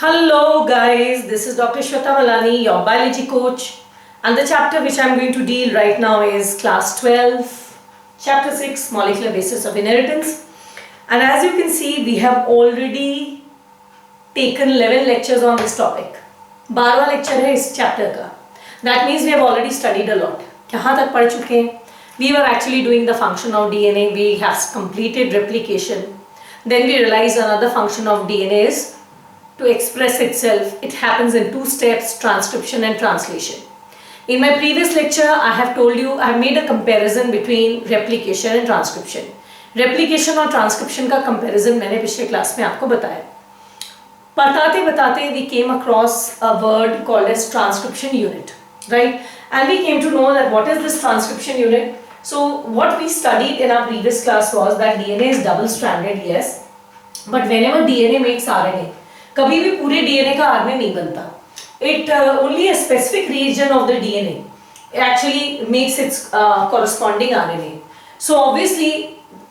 Hello guys, this is Dr. Shweta Malani, your biology coach, and the chapter which I'm going to deal right now is class 12, chapter 6, molecular basis of inheritance. And as you can see, we have already taken 11 lectures on this topic. 12वां lecture है इस chapter का. That means we have already studied a lot. कहाँ तक पढ़ चुके हैं? We were actually doing the function of DNA. We have completed replication. Then we realized another function of DNA is to express itself. It happens in two steps, transcription and translation. In my previous lecture, I have told you, I have made a comparison between replication and transcription. Replication और transcription का comparison मैंने पिछले class में आपको बताया. बताते बताते we came across a word called as transcription unit, right? And we came to know that what is this transcription unit. So what we studied in our previous class was that DNA is double-stranded, yes, but whenever DNA makes RNA, कभी भी पूरे DNA का RNA नहीं बनता. It only a specific region of the DNA actually makes its corresponding RNA. So obviously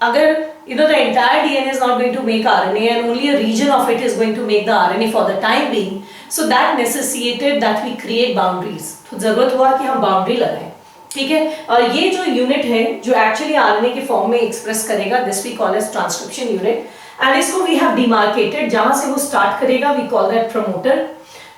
अगर the entire DNA is not going to make RNA and only a region of it is going to make the RNA for the time being, so that necessitated that we create boundaries. तो जरूरत हुआ कि हम boundary लगाएं, ठीक है. और ये जो यूनिट है जो एक्चुअली आरएनए के फॉर्म में एक्सप्रेस करेगा, this we call as transcription unit. And इसको वी हैव डिमार्केटेड. जहां से वो स्टार्ट करेगा वी कॉल दैट प्रमोटर,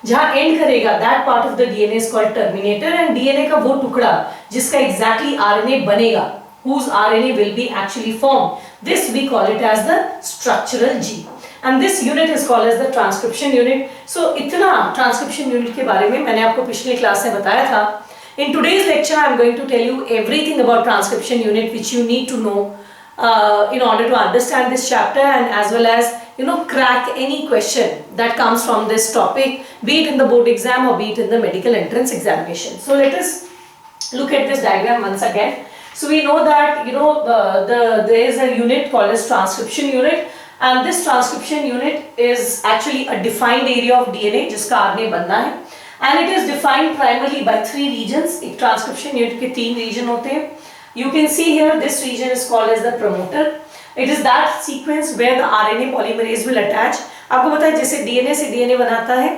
जहां एंड करेगा that part of the DNA is called terminator. And DNA का वो टुकड़ा जिसका एग्जैक्टली आरएनए बनेगा, whose RNA will be actually formed, this we call it as the structural gene, and this unit is called as the transcription unit. So इतना transcription unit के बारे में मैंने आपको पिछले क्लास में बताया था. In today's lecture I am going to tell you everything about transcription unit which you need to know in order to understand this chapter, and as well as crack any question that comes from this topic, be it in the board exam or be it in the medical entrance examination. So let us look at this diagram once again. So we know that there is a unit called as transcription unit, and this transcription unit is actually a defined area of DNA जिसका RNA बनना है, and it is defined primarily by three regions. एक transcription unit के तीन region होते हैं. You can see here this region is called as the promoter. It is that sequence where the RNA polymerase will attach. आपको पता है जैसे DNA से DNA बनाता है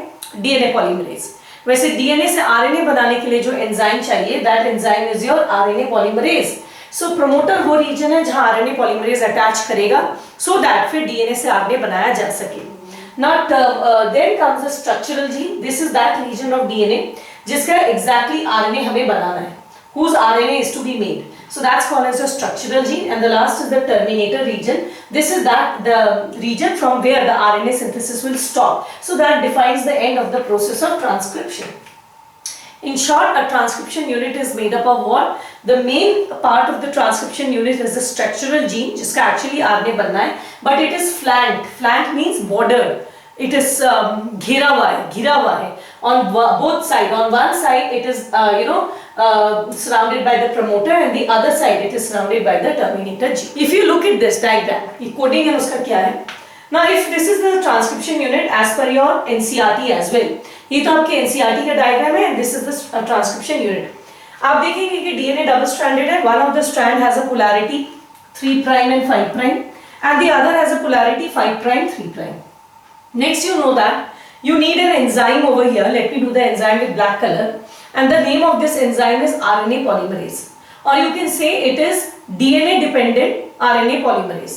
DNA polymerase, वैसे डीएनए से आरएनए बनाने के लिए जो एंजाइम चाहिए, that enzyme is your RNA polymerase. So promoter वो रीजन है जहां आरएनए पॉलीमरेज अटैच करेगा सो दैट फिर डीएनए से आरएनए बनाया जा सके. Not then comes the structural gene. This is that region of DNA जिसका एग्जैक्टली आरएनए हमें बनाना है, whose RNA is to be made. So that's called as a structural gene. And the last is the terminator region. This is the region from where the RNA synthesis will stop. So that defines the end of the process of transcription. In short, a transcription unit is made up of what? The main part of the transcription unit is the structural gene, जिसका actually RNA बनना है, but it is flanked. Flanked means bordered. It is घिरा हुआ है on both sides. On one side it is surrounded by the promoter, and the other side it is surrounded by the terminator gene. If you look at this diagram, ये coding है उसका क्या है? Now if this is the transcription unit as per your NCERT as well, ये तो आपके NCERT का diagram है, and this is the transcription unit. आप देखेंगे कि DNA double stranded है. One of the strand has a polarity 3' and 5', and the other has a polarity 5', 3'. Next, you know that you need an enzyme over here. Let me do the enzyme with black color, and the name of this enzyme is RNA polymerase, or you can say it is DNA dependent RNA polymerase.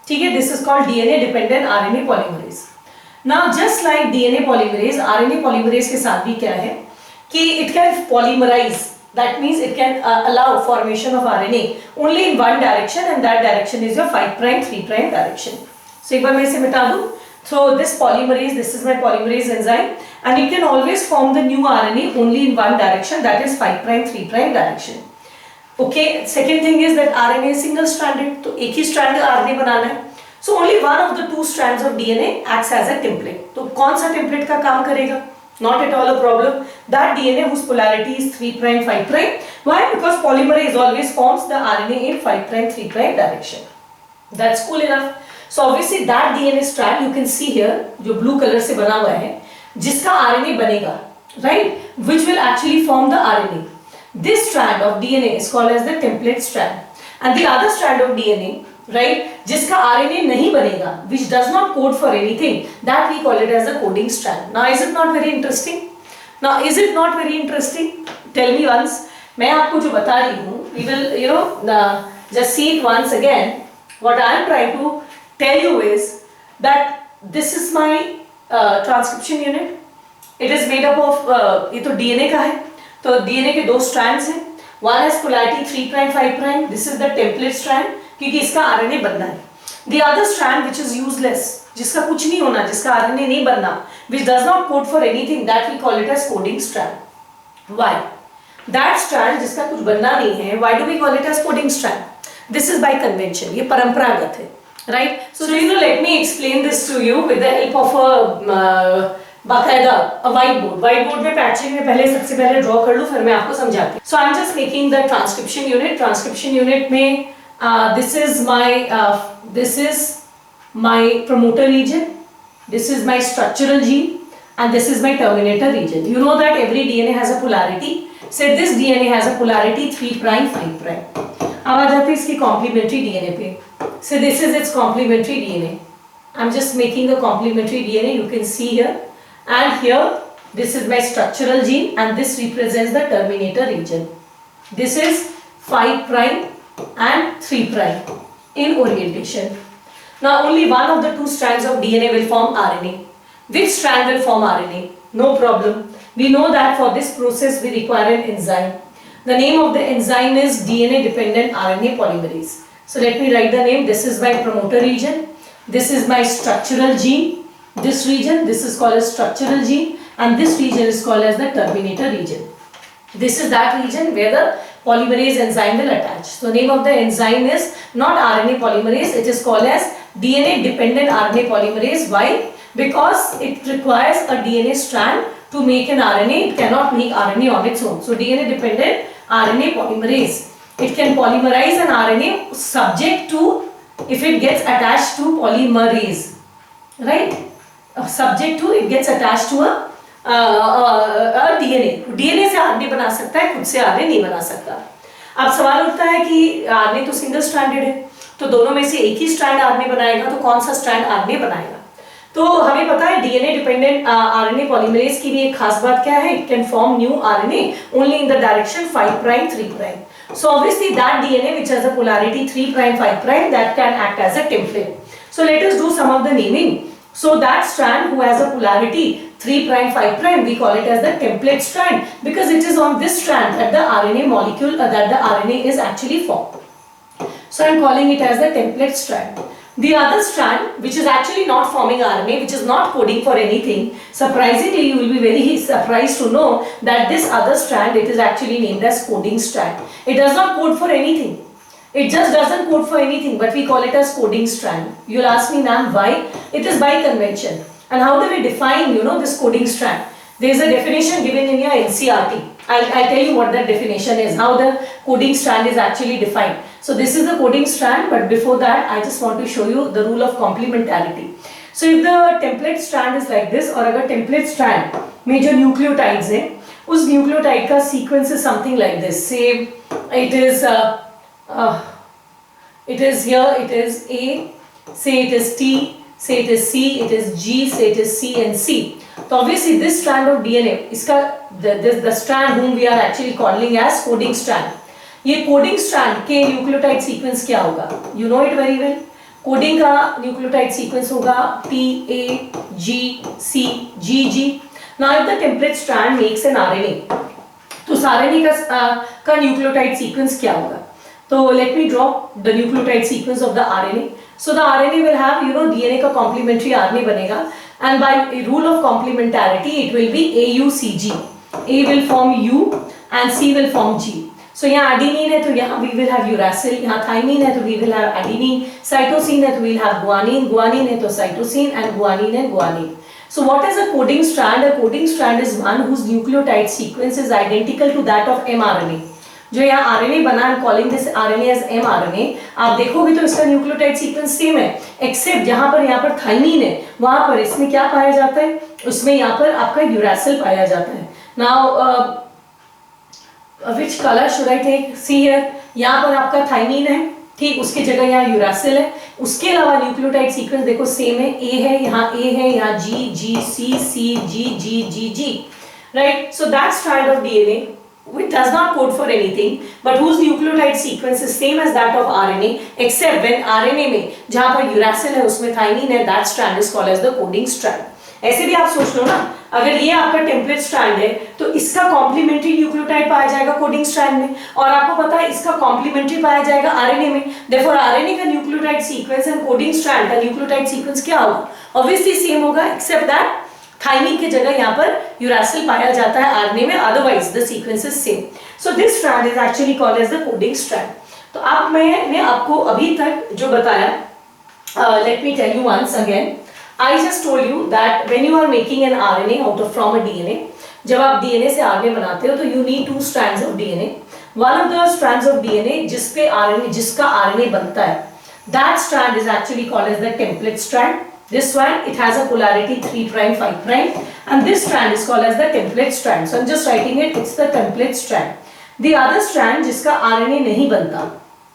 ठीक है, this is called DNA dependent RNA polymerase. Now just like DNA polymerase, RNA polymerase के साथ भी क्या है कि it can polymerize. That means it can allow formation of RNA only in one direction, and that direction is your 5', 3' direction. So एक बार मैं इसे मिटा दूँ. So this polymerase, this is my polymerase enzyme, and you can always form the new RNA only in one direction, that is 5', 3' direction. Okay, second thing is that RNA is single stranded, तो एक ही strand RNA बनाना है. So only one of the two strands of DNA acts as a template. तो कौन सा template का काम करेगा? Not at all a problem. That DNA whose polarity is 3', 5'. Why? Because polymerase always forms the RNA in 5', 3' direction. That's cool enough. So obviously that DNA strand you can see here, जो blue color से बना हुआ है, जिसका RNA बनेगा, right? Which will actually form the RNA. This strand of DNA is called as the template strand, and the other strand of DNA right, जिसका RNA नहीं बनेगा, which does not code for anything, that we call it as a coding strand. Now is it not very interesting? Now is it not very interesting? Tell me once. मैं आपको जो बता रही हूँ, we will just see it once again. What I am trying to tell you is that this is my transcription unit. It is made up of ये तो DNA का है, तो DNA के दो strands हैं. One has polarity 3 prime 5 prime. This is the template strand क्योंकि इसका RNA बनना है. The other strand which is useless, जिसका कुछ नहीं होना, जिसका RNA नहीं बनना, which does not code for anything, that we call it as coding strand. Why? That strand जिसका कुछ बनना नहीं है, why do we call it as coding strand? This is by convention. ये परंपरागत है, right? So let me explain this to you with the help of a बाकायदा white board में पैचिंग में पहले सबसे पहले ड्रॉ कर लूँ, फिर मैं आपको समझाती हूँ. So I am just making the transcription unit में this is my promoter region, this is my structural gene and this is my terminator region. You know that every DNA has a polarity. Say this DNA has a polarity 3 prime 5 prime. अब आ जाते हैं इसकी complementary DNA पे. Say this is its complementary DNA. I am just making the complementary DNA. You can see here. And here this is my structural gene and this represents the terminator region. This is 5 prime and 3 prime in orientation. Now only one of the two strands of DNA will form RNA. Which strand will form RNA? No problem. We know that for this process we require an enzyme. The name of the enzyme is DNA dependent RNA polymerase. So let me write the name. This is my promoter region. This is my structural gene. This region, this is called as structural gene, and this region is called as the terminator region. This is that region where the polymerase enzyme will attach. So name of the enzyme is not RNA polymerase, it is called as DNA dependent RNA polymerase. Why? Because it requires a DNA strand to make an RNA. It cannot make RNA on its own. So DNA dependent RNA polymerase. It can polymerize an RNA subject to, if it gets attached to polymerase, right? Subject to, it gets attached to a DNA. DNA से RNA बना सकता है, खुद से RNA नहीं बना सकता. अब सवाल उठता है कि RNA तो सिंगल स्ट्रैंडेड है, तो दोनों में से एक ही स्ट्रैंड RNA बनाएगा, तो कौन सा स्ट्रैंड RNA बनाएगा? तो हमें पता है DNA डिपेंडेंट RNA पॉलीमरेज की भी एक खास बात क्या है? It can form new RNA only in the direction 5 prime 3 prime. So obviously that DNA which has a polarity 3 prime 5 prime, that can act as a template. So let us do some of the naming. So that strand who has a polarity 3 prime 5 prime, we call it as the template strand, because it is on this strand that the RNA molecule that the RNA is actually formed. So I am calling it as the template strand. The other strand which is actually not forming RNA, which is not coding for anything, surprisingly you will be very surprised to know that this other strand, it is actually named as coding strand. It does not code for anything. It just doesn't code for anything, but we call it as coding strand. You'll ask me, ma'am, why? It is by convention. And how do we define, this coding strand? There is a definition given in your NCERT. I'll tell you what that definition is, how the coding strand is actually defined. So this is the coding strand, but before that, I just want to show you the rule of complementarity. So if the template strand is like this, or अगर template strand में जो nucleotides हैं, उस nucleotide का sequence is something like this. Say it is here, it is A, say it is T, say it is C, it is G, say it is C and C. So obviously this strand of DNA, the strand whom we are actually calling as coding strand. ये coding strand के nucleotide sequence क्या होगा? You know it very well. Coding का nucleotide sequence होगा T, A, G, C, G, G. Now if the template strand makes an RNA, तो उस RNA का nucleotide sequence क्या होगा? So let me draw the nucleotide sequence of the RNA. So the RNA will have, DNA का complementary RNA बनेगा, and by rule of complementarity, it will be AUCG. A will form U and C will form G. So यहाँ adenine है तो यहाँ we will have uracil, यहाँ thymine है तो we will have adenine, cytosine है तो we will have guanine, guanine है तो cytosine, and guanine and guanine. So what is a coding strand? A coding strand is one whose nucleotide sequence is identical to that of mRNA. जो यहाँ RNA बना, I'm calling this RNA as mRNA. आप देखोगे तो इसका nucleotide sequence same है, accept यहाँ पर थाइमीन है, वहाँ पर इसमें क्या पाया जाता है? उसमें यहाँ पर आपका यूरासिल पाया जाता है. Now which color should I take? See here, यहाँ पर आपका थाइमीन है, ठीक, उसके जगह यहाँ यूरासिल है। उसके अलावा न्यूक्लियोटाइड सीक्वेंस देखो सेम है, ए है, यहाँ ए है, यहाँ G, G, C, C, G, G, G, G, right. So that strand of DNA which does not code for anything but whose nucleotide sequence is same as that of RNA except when RNA में जहाँ पर uracil है उसमें thiamine है, that strand is called as the coding strand। ऐसे भी आप सोच लो ना, अगर ये आपका टेम्पलेट स्ट्रैंड है तो इसका कॉम्प्लीमेंट्री न्यूक्लियोटाइड पाया जाएगा कोडिंग स्ट्रैंड में, और आपको पता है इसका कॉम्प्लीमेंट्री पाया जाएगा आरएनए में। देयरफॉर आरएनए का nucleotide sequence and coding strand का न्यूक्लियोटाइड सीक्वेंस क्या होगा? ऑब्वियसली सेम होगा, एक्सेप्ट दैट थाइमीन की जगह यहाँ पर यूरासिल पाया जाता है आरएनए में, otherwise the sequence is same. So this strand is actually called as the coding strand. तो अब मैंने आपको अभी तक जो बताया, let me tell you once again, I just told you that when you are making an RNA out of from a DNA, जब आप DNA से RNA बनाते हो तो you need two strands of DNA. One of the strands of DNA जिसका RNA बनता है, that strand is actually called as the template strand. This one, it has a polarity 3 prime 5 prime, and this strand is called as the template strand. So I'm just writing it, it's the template strand. The other strand जिसका RNA नहीं बनता,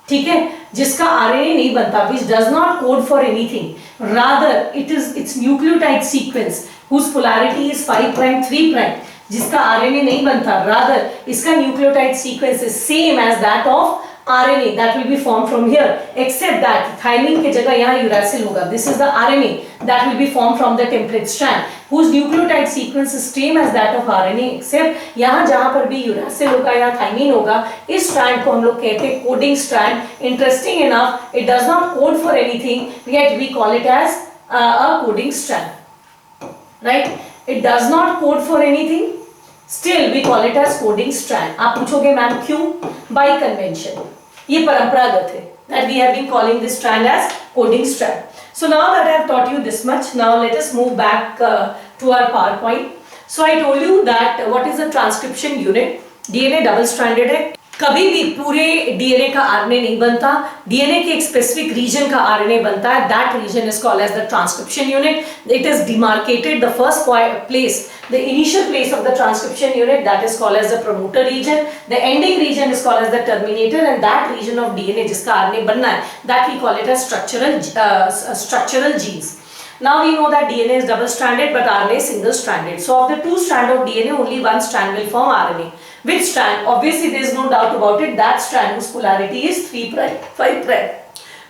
ठीक है, जिसका RNA नहीं बनता, which does not code for anything, rather it is its nucleotide sequence whose polarity is 5 prime 3 prime, जिसका RNA नहीं बनता, rather इसका nucleotide sequence is same as that of RNA that will be formed from here, except that thymine के जगह यहाँ uracil होगा। This is the RNA that will be formed from the template strand whose nucleotide sequence is same as that of RNA, except यहाँ जहाँ पर भी uracil होगा या थाइमीन होगा, इस स्ट्रैंड को हम लोग कहते हैं coding strand. Interesting enough, it does not code for anything, yet we call it as a coding strand, right? It does not code for anything, still we call it as coding strand। आप पूछोगे ma'am क्यों? By convention, ये परंपरागत है, that we have been calling this strand as coding strand. So now that I have taught you this much, now let us move back to our PowerPoint. So I told you that what is the transcription unit? DNA double stranded है, कभी भी पूरे DNA का RNA नहीं बनता, DNA के एक specific reason का आरएनए बनता है, that region is called as the transcription unit. It is demarcated the first place, the initial place of the transcription unit, that is called as the promoter region, the ending region is called as the terminator, and that region of DNA जिसका RNA बनना है, that we call it as structural genes. Now we know that DNA is double stranded but RNA is single stranded. So of the two strands of DNA, only one strand will form RNA. Which strand? Obviously there is no doubt about it, that strand whose polarity is 3 prime 5 prime,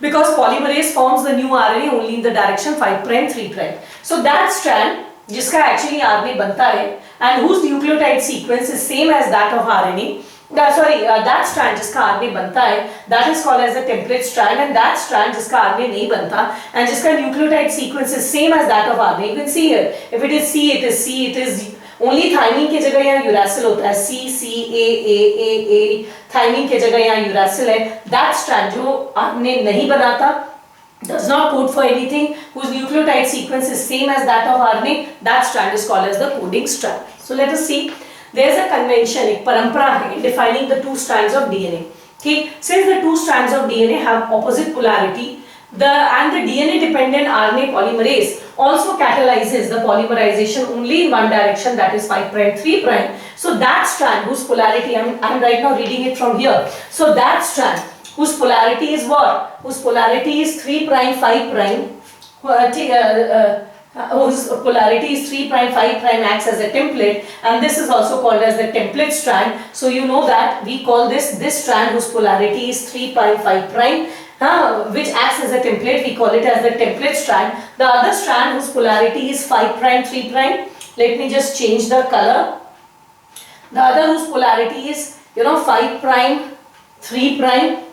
because polymerase forms the new RNA only in the direction 5 prime 3 prime. So that strand जिसका actually RNA बनता है and whose nucleotide sequence is same as that of RNA, that strand जिसका RNA बनता है, that is called as the template strand, and that strand जिसका RNA नहीं बनता and जिसका nucleotide sequence is same as that of RNA, you can see here, if it is C, it is C, it is only thymine की जगह यहाँ uracil होता है, C C A A A A, thymine की जगह यहाँ uracil है, that strand जो RNA नहीं बनाता, does not code for anything, whose nucleotide sequence is same as that of RNA, that strand is called as the coding strand. So let us see, there is a convention, एक परंपरा है in defining the two strands of DNA. ठीक, since the two strands of DNA have opposite polarity, and the DNA dependent RNA polymerase also catalyzes the polymerization only in one direction, that is 5 prime 3 prime. So that strand whose polarity, I am right now reading it from here, so that strand whose polarity is what? Whose polarity is 3 prime 5 prime, whose polarity is 3 prime 5 prime acts as a template, and this is also called as the template strand. So you know that we call this strand whose polarity is 3 prime 5 prime, which acts as a template, we call it as the template strand. The other strand whose polarity is 5 prime 3 prime, let me just change the color. The other whose polarity is 5 prime 3 prime,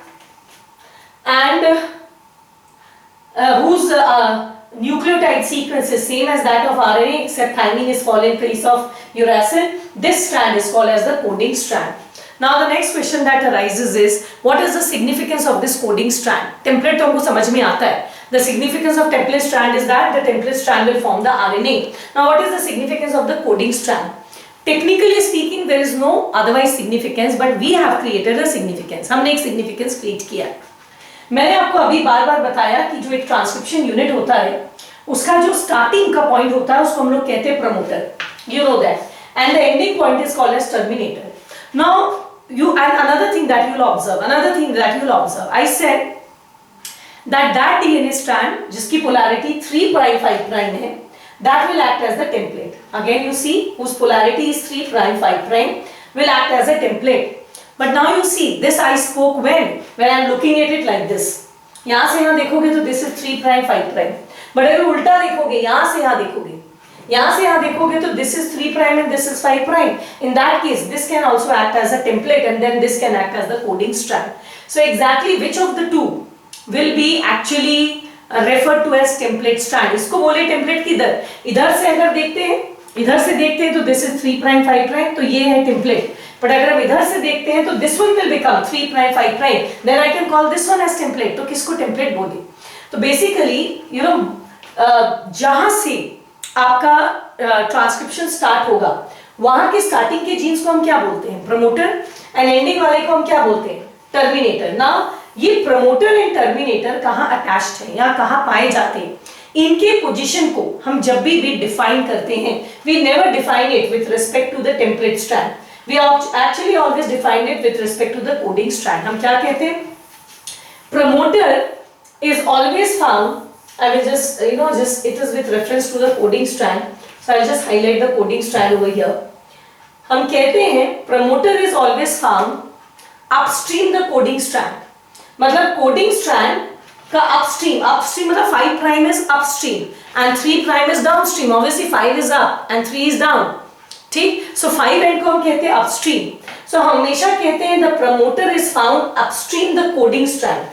and whose nucleotide sequence is same as that of RNA, except thymine is fall in place of uracil. This strand is called as the coding strand. Now the next question that arises is, what is the significance of this coding strand? Template तो हमको समझ में आता है. The significance of template strand is that the template strand will form the RNA. Now what is the significance of the coding strand? Technically speaking, there is no otherwise significance, but we have created a significance. हमने एक significance create किया. मैंने आपको अभी बार बार बताया कि जो एक ट्रांसक्रिप्शन यूनिट होता है, उसका जो स्टार्टिंग का पॉइंट होता है उसको हम लोग कहते हैं promoter, you know that, and the ending point is called as terminator. Now another thing that you'll observe, I said that DNA strand जिसकी polarity 3 prime 5 prime है, that will act as the template. Again you see whose polarity is 3 prime 5 prime will act as a template. But now you see this I spoke when I am looking at it like this. यहाँ से यहाँ देखोगे तो this is 3 prime 5 prime. But अगर उल्टा देखोगे, यहाँ से यहाँ देखोगे, यहाँ से यहाँ देखोगे तो this is 3 prime and this is 5 prime. In that case, this can also act as a template and then this can act as the coding strand. So exactly which of the two will be actually referred to as template strand? इसको बोले template किधर? इधर से अगर देखते हैं, इधर से देखते हैं तो this is 3 prime 5 prime, तो ये है template. But अगर हम इधर से देखते हैं तो this one will become 3 prime 5 prime. Then I can call this one as template. तो किसको template बोले? तो basically, you know, जहाँ से आपका ट्रांसक्रिप्शन स्टार्ट होगा वहां के स्टार्टिंग के जीन्स को हम क्या बोलते हैं? प्रमोटर. एंड एंडिंग वाले को हम क्या बोलते हैं? टर्मिनेटर. नाउ ये प्रमोटर एंड टर्मिनेटर कहाँ अटैच्ड है या कहाँ पाए जाते हैं? इनके पोजीशन को हम जब भी डिफाइन करते हैं, we never define it with respect to the template strand, we actually always define it with respect to the coding strand. हम क्या कहते हैं? Promoter is always found, I will just it is with reference to the coding strand, so I will just highlight the coding strand over here. हम कहते हैं promoter is always found upstream the coding strand. मतलब coding strand का upstream मतलब 5 prime is upstream and 3 prime is downstream. Obviously 5 is up and 3 is down. ठीक, so 5 end को हम कहते हैं upstream. So हमेशा कहते हैं the promoter is found upstream the coding strand.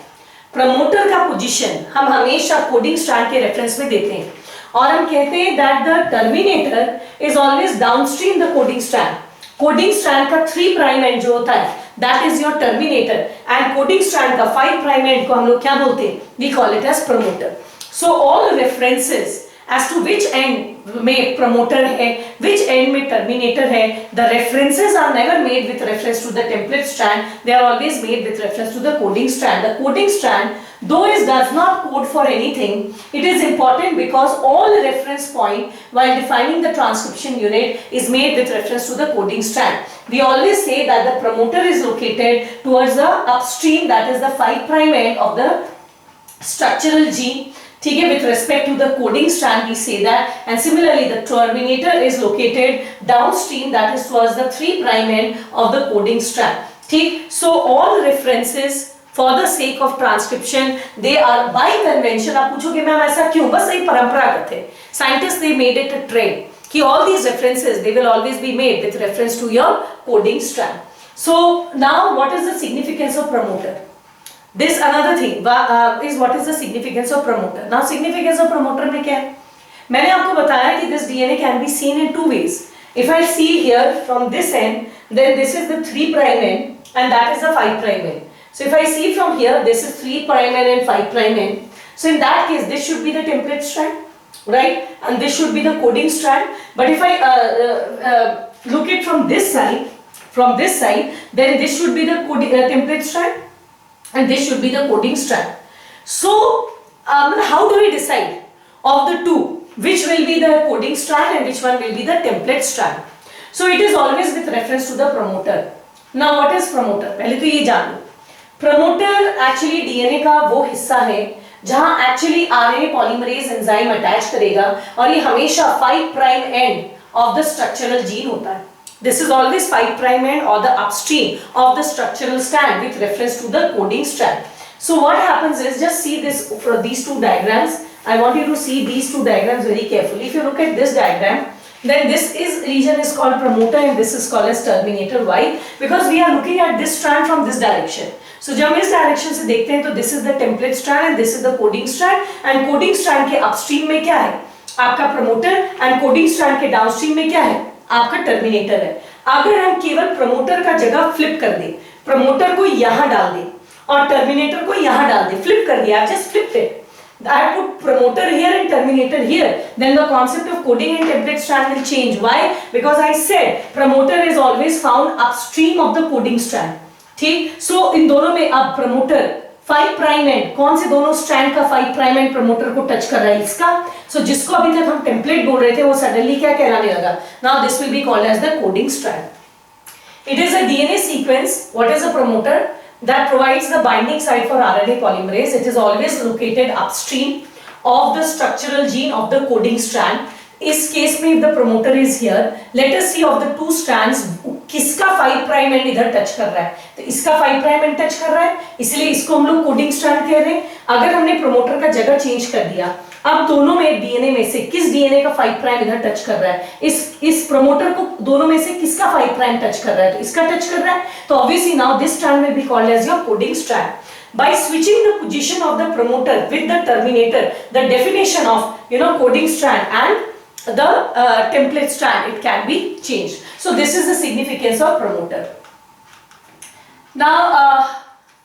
Promoter का पोजीशन हम हमेशा कोडिंग स्ट्रैंड के रेफरेंस में देते हैं और हम कहते हैं that the terminator is always downstream the coding strand. Coding strand का 3 प्राइम एंड जो होता है that is your terminator and coding strand का 5 प्राइम एंड को हम लोग क्या बोलते हैं? We call it as promoter. So all references as to which end में promoter है, which end में terminator है, the references are never made with reference to the template strand, they are always made with reference to the coding strand. The coding strand, though it does not code for anything, it is important because all reference point while defining the transcription unit is made with reference to the coding strand. We always say that the promoter is located towards the upstream, that is the 5 prime end of the structural gene. ठीक है, with respect to the coding strand we say that, and similarly the terminator is located downstream, that is towards the 3 prime end of the coding strand. ठीक, so all references for the sake of transcription they are by convention. आप पूछोगे ma'am ऐसा क्यों? बस ये परंपरागत है. Scientists they made it a trend कि all these references they will always be made with reference to your coding strand. So now what is the significance of promoter? This another thing is what is the significance of promoter. Now significance of promoter में क्या है? मैंने आपको बताया कि this DNA can be seen in 2 ways. If I see here from this end, then this is the 3 prime end and that is the 5 prime end. So if I see from here, this is 3 prime end and 5 prime end. So in that case, this should be the template strand, right? And this should be the coding strand. But if I look it from this side, then this should be the template strand. And this should be the coding strand. So, how do we decide of the two which will be the coding strand and which one will be the template strand? So, it is always with reference to the promoter. Now, what is promoter? पहले तो ये जान लो. Promoter actually DNA का वो हिस्सा है जहाँ actually RNA polymerase enzyme attach करेगा और ये हमेशा 5 prime end of the structural gene होता है. This is always 5 prime end or the upstream of the structural strand with reference to the coding strand. So what happens is, just see this for these two diagrams. I want you to see these two diagrams very carefully. If you look at this diagram, then this region is called promoter and this is called as terminator. Why? Because we are looking at this strand from this direction. So जब हम इस direction से देखते हैं तो this is the template strand and this is the coding strand. And coding strand के upstream में क्या है? आपका promoter and coding strand के downstream में क्या है? आपका टर्मिनेटर है. अगर हम केवल प्रमोटर का जगह फ्लिप कर दें, प्रमोटर को यहां डाल दें और टर्मिनेटर को यहां डाल दें, फ्लिप कर दिया, just flipped it, I put promoter here and terminator here, then the concept of coding and template strand will change. Why? Because I said promoter is always found upstream of the coding strand. ठीक, so इन दोनों में अब promoter 5 prime and, कौन से दोनों strand का 5 prime and promoter को touch कर रहा है? इसका. सो जिसको अभी तक हम टेम्पलेट बोल रहे थे वो सडनली क्या कहलाने लगा? Now this will be called as the coding strand. It is a DNA sequence. What is a promoter? that provides the binding site for RNA polymerase. It is always located upstream of the structural gene of the coding strand. इस case में if the promoter is here, let us see of the two strands किसका 5 prime and इधर touch कर रहा है. तो इसका 5 prime and touch कर रहा है, इसलिए इसको हम लोग कोडिंग स्ट्रैंड कह रहे हैं. अगर हमने प्रोमोटर का जगह चेंज कर दिया, अब दोनों में डीएनए में से किस डीएनए का 5 प्राइम इधर टच कर रहा है, इस प्रोमोटर को दोनों में से किसका 5 प्राइम टच कर रहा है, तो इसका टच कर रहा है. तो obviously now this strand will be called as your coding strand. By switching the position of the promoter with the terminator, the definition of coding strand and the template strand, it can be changed. So this is the significance of promoter. Now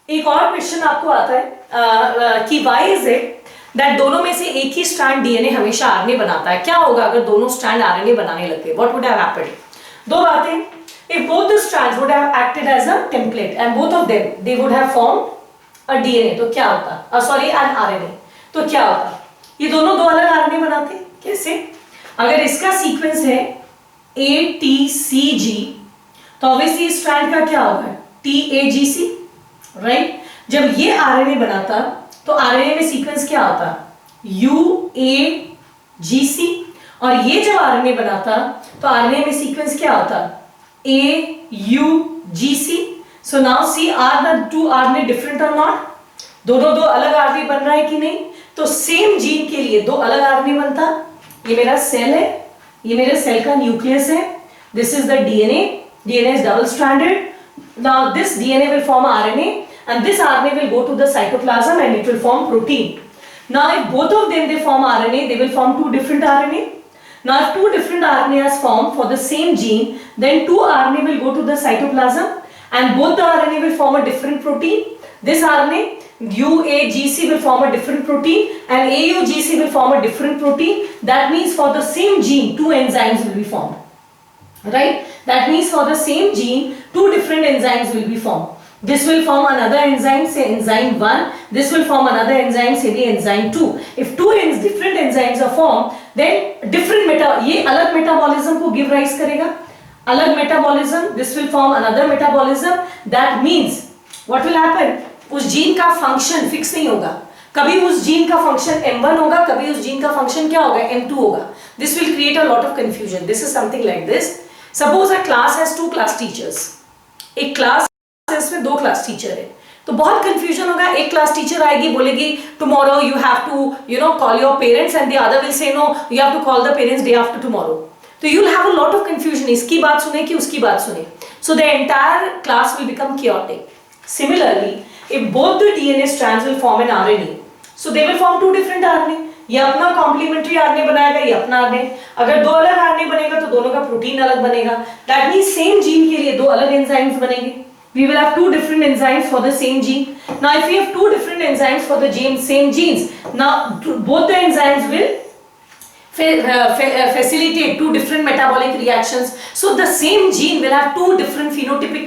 एक और question आपको आता है कि why is it that दोनों में से एक ही स्ट्रैंड डीएनए हमेशा आरएनए बनाता है. क्या होगा अगर दोनों स्ट्रैंड आरएनए बनाने लगे? What would have happened? दो बातें. If both the strands would have acted as a template and both of them they would have formed a DNA, तो क्या होता? सॉरी एन आरएनए, तो क्या होता? ये दोनों दो अलग आरएनए बनाते. कैसे? अगर इसका सीक्वेंस है ATCG, तो ऑब्वियसली स्ट्रैंड का क्या होगा? TAGC, right? जब ये आरएनए बनाता तो आरएनए में सीक्वेंस क्या होता? UAGC, और ये जब आरएनए बनाता तो आरएनए में सीक्वेंस क्या होता? AUGC. So now see, are the two RNA different or not? दोनों दो अलग RNA बन रहा है कि नहीं? तो सेम जीन के लिए दो अलग RNA बनता. ये मेरा सेल है, ये मेरे सेल का न्यूक्लियस है. This is the DNA. DNA is double stranded. Now this DNA will form RNA and this RNA will go to the cytoplasm and it will form protein. Now if both of them they form RNA, they will form two different RNA. Now if two different RNA are formed for the same gene, then two RNA will go to the cytoplasm and both the RNA will form a different protein. This RNA UAGC will form a different protein and AUGC will form a different protein. That means for the same gene two enzymes will be formed, right? That means for the same gene two different enzymes will be formed. This will form another enzyme, say enzyme 1. This will form another enzyme, say the enzyme 2. If two different enzymes are formed, then different ये अलग metabolism को give rise करेगा. अलग metabolism, this will form another metabolism. That means what will happen? उस gene का function fix नहीं होगा. कभी उस जीन का फंक्शन M1 होगा, कभी उस जीन का फंक्शन क्या होगा? M2 होगा. This will create a lot of confusion. This is something like this. Suppose a class has two class teachers. एक क्लास इसमें दो क्लास टीचर है, तो बहुत कंफ्यूजन होगा. एक क्लास टीचर आएगी, बोलेगी tomorrow you have to call your parents and the other will say no you have to call the parents day after tomorrow. तो you will have a lot of confusion. इसकी बात सुने कि उसकी बात सुने. So the entire class will become chaotic. Similarly, if both the DNA strands will form an RNA, so they will form two different RNA. ये अपना complementary RNA बनाएगा, ये अपना आरएनए. अगर दो अलग आरएनए बनेगा तो दोनों का प्रोटीन अलग बनेगा. दैट मींस सेम जीन के लिए दो अलग एंजाइम्स बनेंगे. We will have two different enzymes for the same gene. Now if we have two different enzymes for the same genes, now both the enzymes will facilitate two different metabolic reactions. So the same gene will have two different phenotypic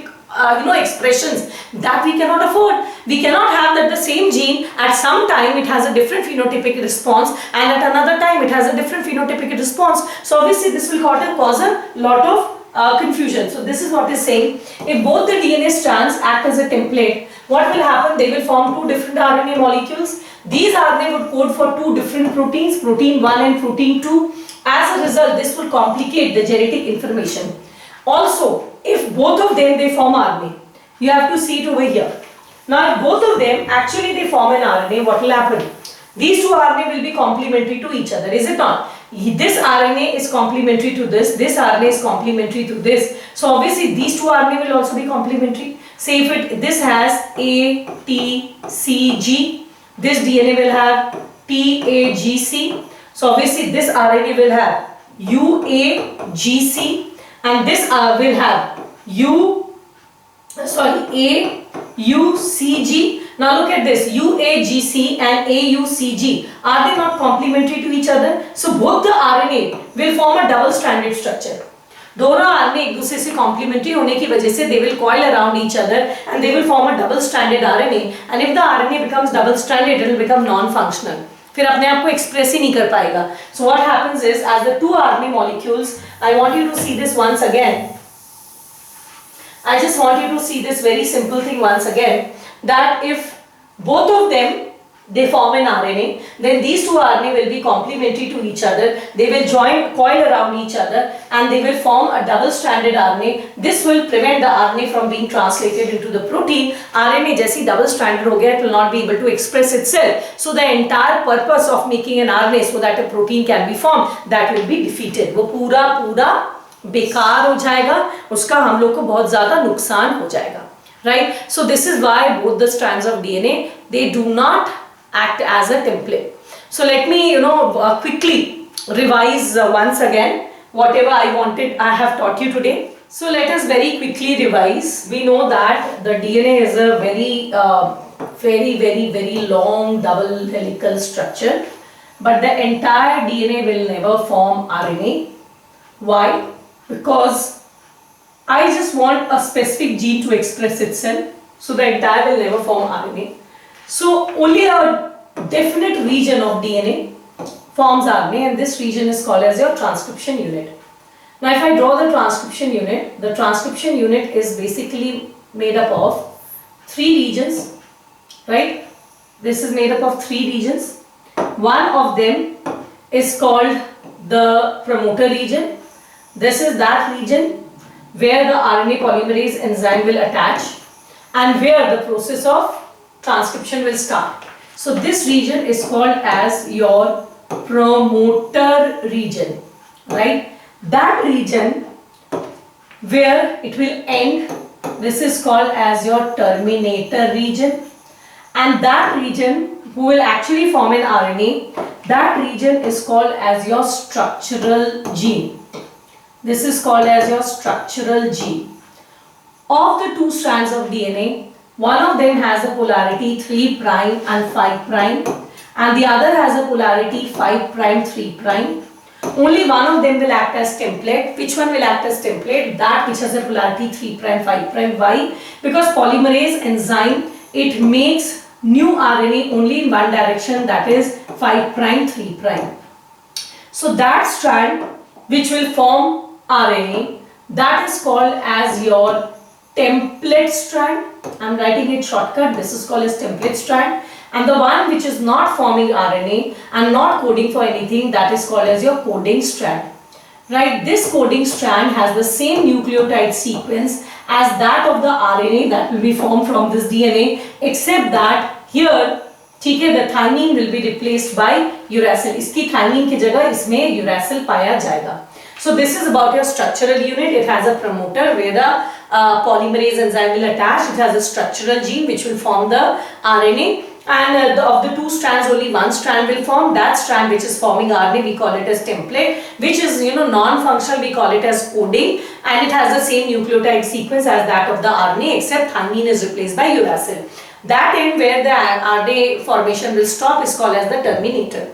expressions that we cannot afford. We cannot have that the same gene at some time it has a different phenotypic response and at another time it has a different phenotypic response. So obviously this will cause a lot of confusion. So this is what is saying. If both the DNA strands act as a template, what will happen? They will form two different RNA molecules. These RNA would code for two different proteins, protein 1 and protein 2. As a result, this will complicate the genetic information. Also, if both of them they form RNA, you have to see it over here. Now if both of them actually they form an RNA, what will happen? These two RNA will be complementary to each other, is it not? This RNA is complementary to this RNA is complementary to this. So obviously these two RNA will also be complementary. Say if this has ATCG, this DNA will have TAGC. So obviously this RNA will have UAGC and this will have AUCG. Now look at this, UAGC and AUCG, are they not complementary to each other? So both the RNA will form a double stranded structure. दोनों RNA एक दूसरे से complementary होने की वजह से they will coil around each other and they will form a double stranded RNA. And if the RNA becomes double stranded, it will become non-functional. फिर अपने आप को express ही नहीं कर पाएगा. So what happens is, as the two RNA molecules, I want you to see this once again. I just want you to see this very simple thing once again, that if both of them they form an RNA, then these two RNA will be complementary to each other. They will coil around each other and they will form a double-stranded RNA. This will prevent the RNA from being translated into the protein. RNA जैसी double-stranded हो गया, it will not be able to express itself. So the entire purpose of making an RNA so that a protein can be formed, that will be defeated. वो पूरा बेकार हो जाएगा, उसका हम लोग को बहुत ज़्यादा नुकसान हो जाएगा. Right? So this is why both the strands of DNA, they do not act as a template. So let me quickly revise once again whatever I have taught you today. So let us very quickly revise. We know that the DNA is a very long double helical structure, but the entire DNA will never form RNA. Why? Because I just want a specific gene to express itself, so the entire will never form RNA. So only a definite region of DNA forms RNA, and this region is called as your transcription unit. Now if I draw the transcription unit is basically made up of 3 regions, right? This is made up of 3 regions. One of them is called the promoter region. This is that region where the RNA polymerase enzyme will attach and where the process of transcription will start. So this region is called as your promoter region, right? That region where it will end, this is called as your terminator region, and that region who will actually form an RNA, that region is called as your structural gene. This is called as your structural gene. Of the 2 strands of DNA, one of them has a polarity 3' and 5', and the other has a polarity 5', 3'. Only one of them will act as template. Which one will act as template? That which has a polarity 3', 5'. Why? Because polymerase enzyme, it makes new RNA only in one direction, that is 5', 3'. So that strand which will form RNA, that is called as your template strand. I am writing it shortcut. This is called as template strand. And the one which is not forming RNA and not coding for anything, that is called as your coding strand. Right? This coding strand has the same nucleotide sequence as that of the RNA that will be formed from this DNA, except that here, ठीक है, the thymine will be replaced by uracil. इसकी thymine की जगह इसमें uracil पाया जाएगा. So this is about your structural unit. It has a promoter where the polymerase enzyme will attach. It has a structural gene which will form the RNA, and of the 2 strands only one strand will form. That strand which is forming RNA, we call it as template, which is non-functional, we call it as coding, and it has the same nucleotide sequence as that of the RNA, except thymine is replaced by uracil. That end where the RNA formation will stop is called as the terminator.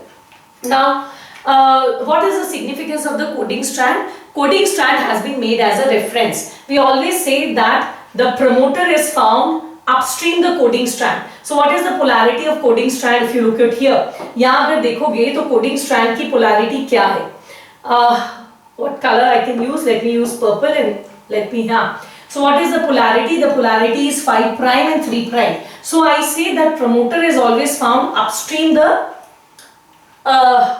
Now what is the significance of the coding strand? Coding strand has been made as a reference. We always say that the promoter is found upstream the coding strand. So what is the polarity of coding strand? If you look at here, यहाँ अगर देखोगे तो coding strand की polarity क्या है? What color I can use? Let me use purple and let me So what is the polarity? The polarity is 5' and 3'. So I say that promoter is always found upstream the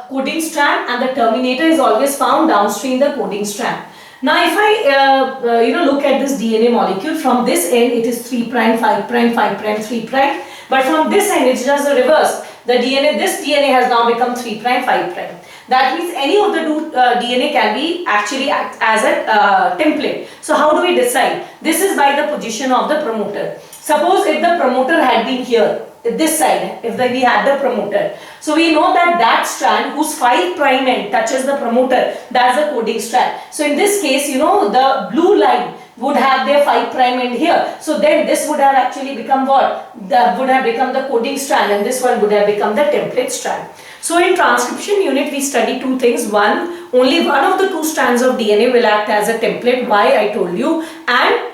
coding strand, and the terminator is always found downstream the coding strand. Now if I look at this DNA molecule, from this end it is 3', 5', 5', 3', but from this end it's just the reverse. This DNA has now become 3', 5'. That means any of the 2 DNA can be actually act as a template. So how do we decide? This is by the position of the promoter. Suppose if the promoter had been here, this side, if we had the promoter, so we know that strand whose 5' end touches the promoter, that's the coding strand. So in this case, the blue line would have their 5' end here. So then this would have actually become what? Would have become the coding strand, and this one would have become the template strand. So in transcription unit, we study 2 things. One, only one of the 2 strands of DNA will act as a template. Why? I told you. And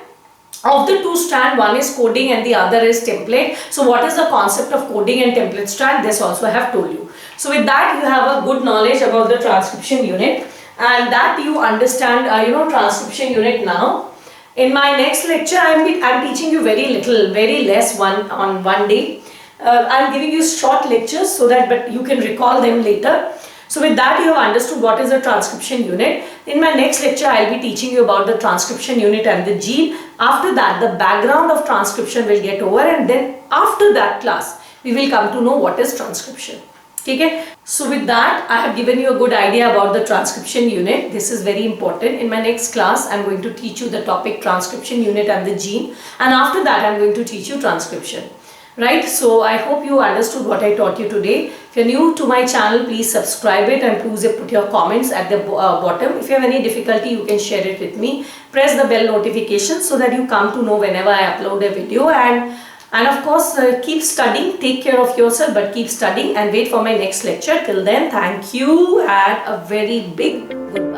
of the 2 strand, one is coding and the other is template. So what is the concept of coding and template strand? This also I have told you. So with that you have a good knowledge about the transcription unit, and that you understand transcription unit now. In my next lecture, I'm teaching you very little, very less on one day. I'm giving you short lectures so that but you can recall them later. So with that you have understood what is a transcription unit. In my next lecture, I'll be teaching you about the transcription unit and the gene. After that, the background of transcription will get over, and then after that class, we will come to know what is transcription. Okay? So with that, I have given you a good idea about the transcription unit. This is very important. In my next class, I am going to teach you the topic transcription unit and the gene. And after that, I am going to teach you transcription. Right? So I hope you understood what I taught you today. If you're new to my channel, please subscribe it and please put your comments at the bottom. If you have any difficulty, you can share it with me. Press the bell notification so that you come to know whenever I upload a video. And of course, keep studying, take care of yourself, but keep studying and wait for my next lecture. Till then, thank you and a very big goodbye.